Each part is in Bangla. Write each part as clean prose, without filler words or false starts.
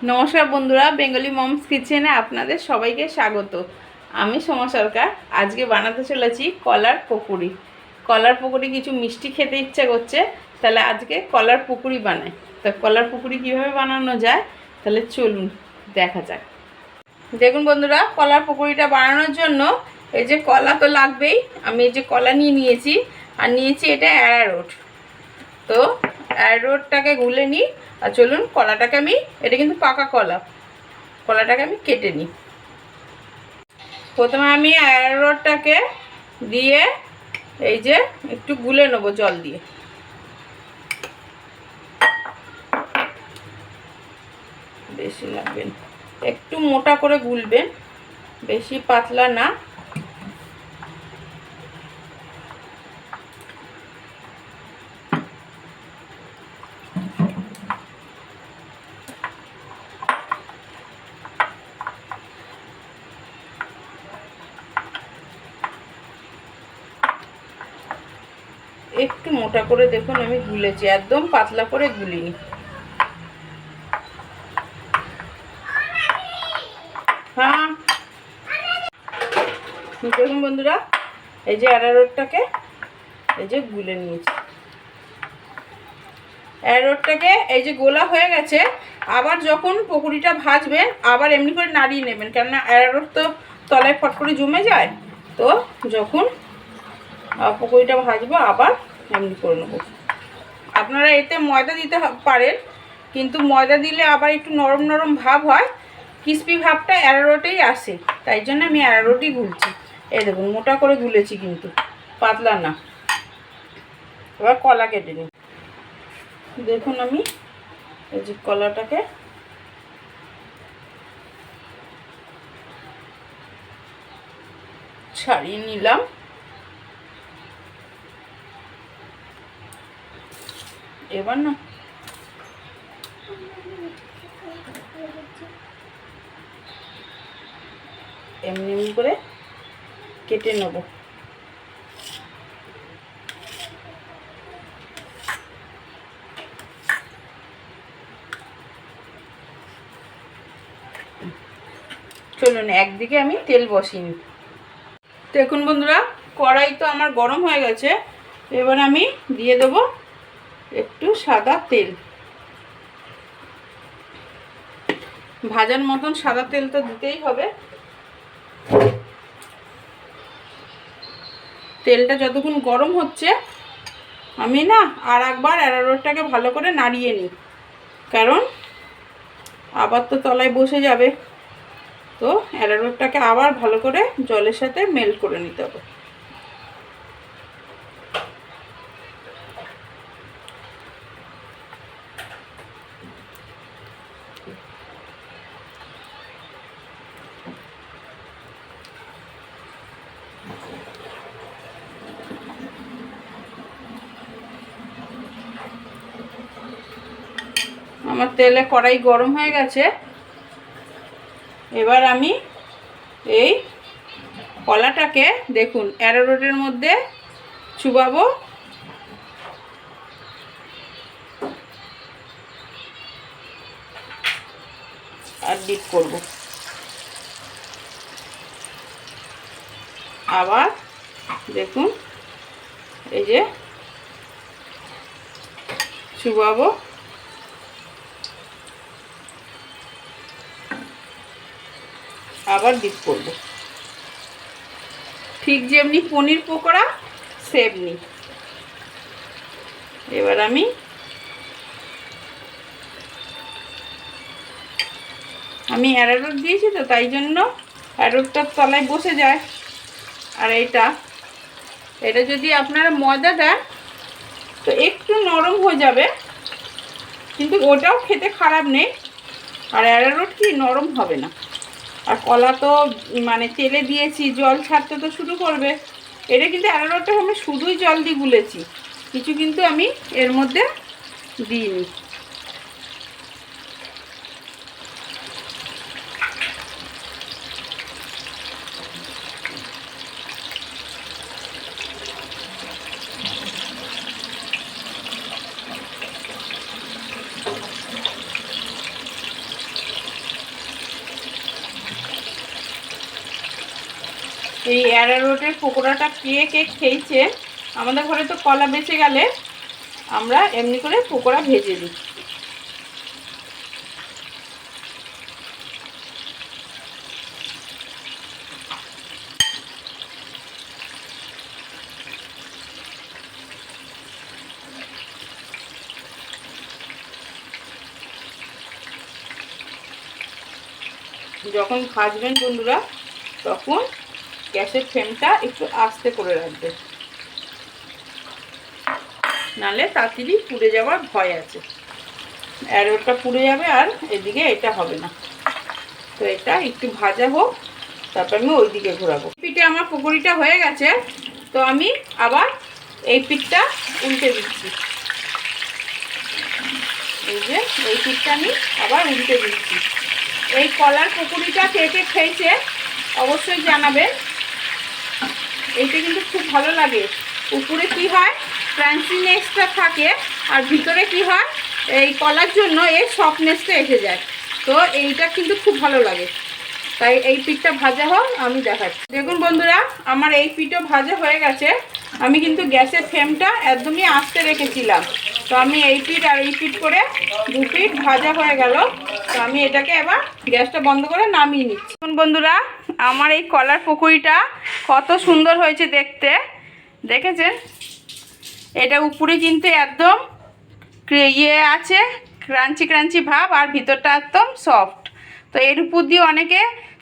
নমস্কার বন্ধুরা, বেঙ্গলি মমস কিচেনে আপনাদের সবাইকে স্বাগত। আমি সোমা সরকার। আজকে বানাতে চলেছি কলার পকোড়ি। কলার পকোড়ি কিছু মিষ্টি খেতে ইচ্ছা করছে, তাহলে আজকে কলার পকোড়ি বানাই। তা কলার পকোড়ি কীভাবে বানানো যায় তাহলে চলুন দেখা যাক। দেখুন বন্ধুরা, কলার পকোড়িটা বানানোর জন্য এই যে কলা তো লাগবেই। আমি এই যে কলা নিয়েছি, আর নিয়েছি এটা অ্যারারুট। তো অ্যারারুটটাকে গুলে নিই। আর চলুন কলাটাকে এটা কিন্তু পাকা কলাটাকে আমি কেটে নিই। প্রথমে আমি অ্যারারুটটাকে দিয়ে এই যে একটু গুলে নেবো জল দিয়ে। বেশি লাগবে না, একটু মোটা করে গুলবেন, বেশি পাতলা না। একটু মোটা করে দেখুন আমি গুলেছি, একদম পাতলা করে গুলিনি। হ্যাঁ দেখুন বন্ধুরা, এই যে অ্যারারুটটাকে এই যে গুলে নিয়েছি। অ্যারারুটটাকে এই যে গোলা হয়ে গেছে। আবার যখন পকোড়িটা ভাজবেন আবার এমনি করে নাড়িয়ে নেবেন, কেননা অ্যারারুট তো তলায় ফট করে জমে যায়। তো যখন পকোড়িটা ভাজবো আবার এমনি করে নেবো। আপনারা এতে ময়দা দিতে পারেন, কিন্তু ময়দা দিলে আবার একটু নরম নরম ভাব হয়, ক্রিস্পি ভাবটা অ্যারারুটেই আসে। তাই জন্য আমি অ্যারারুটই গুলছি। এই দেখুন মোটা করে গুলেছি, কিন্তু পাতলা না। এবার কলা কেটে নিই। দেখুন আমি এই যে কলাটাকে ছাড়িয়ে নিলাম। এবার না এমনি এমনি করে কেটে নেব। চলুন একদিকে আমি তেল বসিয়ে নিই। দেখুন বন্ধুরা, কড়াই তো আমার গরম হয়ে গেছে। এবার আমি দিয়ে দেব একটু সাদা তেল। ভাজার মতন সাদা তেল তো দিতেই হবে। তেলটা যতক্ষণ গরম হচ্ছে আমি না আর একবার অ্যারারুটটাকে ভালো করে নাড়িয়ে নিই, কারণ আবার তো তলায় বসে যাবে। তো অ্যারারুটটাকে আবার ভালো করে জলের সাথে মেল্ট করে নিতে হবে। আমার তেলে কড়াই গরম হয়ে গেছে। এবার আমি এই কলাটাকে দেখুন অ্যারারুটের মধ্যে চুবাবো। আর ডিপ করব। আবার দেখুন এই যে চুবাবো। আবার ডিপ করব, ঠিক যেমনি পনির পকোড়া সেমনি। এবার আমি অ্যারারুট দিয়েছি তো তাই জন্য অ্যারারুটটার তলায় বসে যায়। আর এটা যদি আপনারা ময়দা দেন তো একটু নরম হয়ে যাবে, কিন্তু ওটাও খেতে খারাপ নেই। আর অ্যারারুট কি নরম হবে না। আর কলা তো মানে তেলে দিয়েছি, জল ছাড়তে তো শুরু করবে। এটা কিন্তু অ্যারারুটটা আমি শুধুই জল দিয়ে গুলেছি, কিছু কিন্তু আমি এর মধ্যে দিইনি। এই অ্যারারুটের পকোড়াটা কে কে খেয়েছে, আমাদের ঘরে তো কলা বেঁচে গেলে আমরা এমনি করে পকোড়া ভেজে দিই। যখন ভাজবেন বন্ধুরা তখন গ্যাসের ফ্লেমটা একটু আস্তে করে রাখবেন, নাহলে তাড়াতাড়ি পুড়ে যাওয়ার ভয় আছে। অ্যারোটা পুড়ে যাবে আর এদিকে এটা হবে না। তো এটা একটু ভাজা হোক, তারপর আমি ওই দিকে ঘোরাবো। পিঠে আমার পকোড়িটা হয়ে গেছে, তো আমি আবার এই পিঠটা উল্টে দিচ্ছি। এই যে এই পিঠটা আমি আবার উল্টে দিচ্ছি। এই কলার পকোড়িটা কে কে খেয়েছে অবশ্যই জানাবেন। এইটা কিন্তু খুব ভালো লাগে। উপরে কি হয় ক্রাঞ্চিনেসটা থাকে, আর ভিতরে কি হয় এই কলার জন্য এর সফটনেসটা এসে যায়। তো এইটা কিন্তু খুব ভালো লাগে। তাই এই পিঠটা ভাজা হোক, আমি দেখাচ্ছি। দেখুন বন্ধুরা, আমার এই পিঠও ভাজা হয়ে গেছে। আমি কিন্তু গ্যাসের ফ্লেমটা একদমই আস্তে রেখেছিলাম। তো আমি এই পিঠ আর এই পিঠ করে দু পিঠ ভাজা হয়ে গেল। তো আমি এটাকে এবার গ্যাসটা বন্ধ করে নামিয়ে নিচ্ছি। দেখুন বন্ধুরা, আমার এই কলার পকোড়িটা কত সুন্দর হয়েছে দেখতে, দেখেছেন? এটা উপরে কিন্তু একদম ইয়ে আছে, ক্রাঞ্চি ক্রাঞ্চি ভাব, আর ভিতরটা একদম সফট। তো এর উপর দিয়ে অনেকে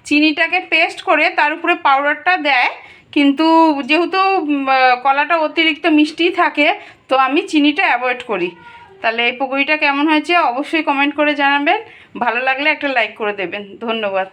চিনিটাকে পেস্ট করে তার উপরে পাউডারটা দেয়, কিন্তু যেহেতু কলাটা অতিরিক্ত মিষ্টি থাকে, তো আমি চিনিটা অ্যাভয়েড করি। তাহলে এই পকোড়িটা কেমন হয়েছে অবশ্যই কমেন্ট করে জানাবেন। ভালো লাগলে একটা লাইক করে দেবেন। ধন্যবাদ।